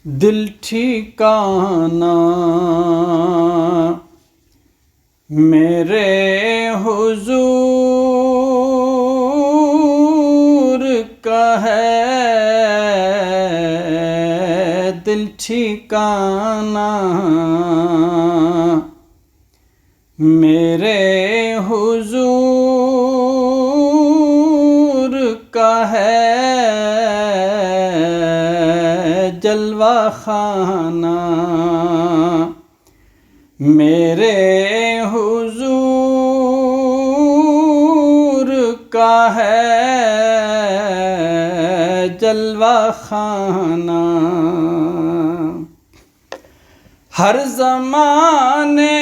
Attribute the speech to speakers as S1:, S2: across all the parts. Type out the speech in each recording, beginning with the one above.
S1: दिल ठिकाना मेरे हुजूर का है। दिल ठिकाना मेरे हुजूर का है। जलवा खाना मेरे हुजूर का है। जलवा खाना हर ज़माने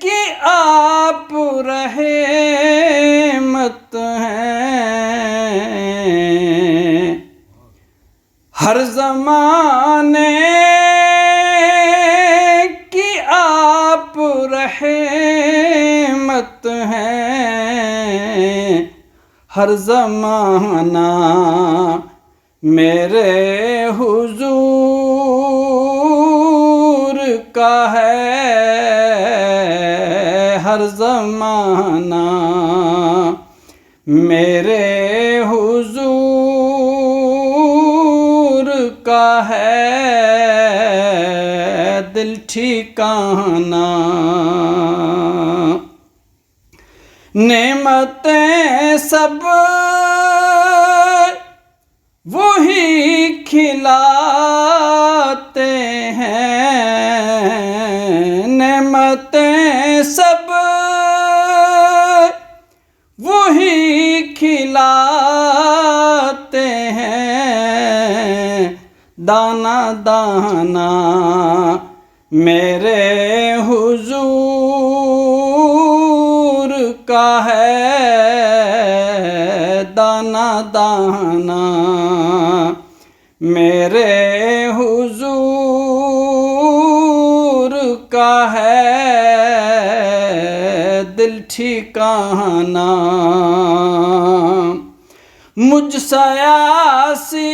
S1: की आप रहमत हैं। हर ज़माने की आप रहमत हैं। हर ज़माना मेरे हुजूर का है। हर ज़माना मेरे हुजूर का है। दिल ठिकाना नेमतें सब वही खिलाते हैं। नेमतें सब वही खिलाते हैं। दाना दाना मेरे हुजूर का है। दाना दाना मेरे हुजूर का है। दिल ठिकाना मुझ सयासी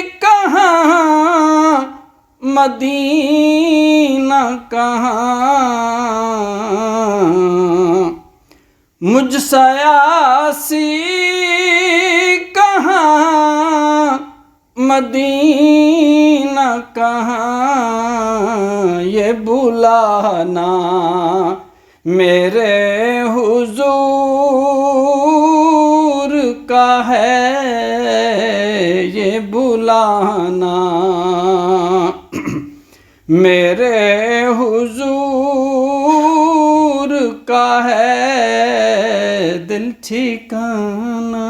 S1: कहाँ मदीना कहाँ। मुझ सयासी कहाँ मदीना कहाँ। ये बुलाना मेरे हुजूर का है। ये बुलाना मेरे हुजूर का है। दिल ठिकाना।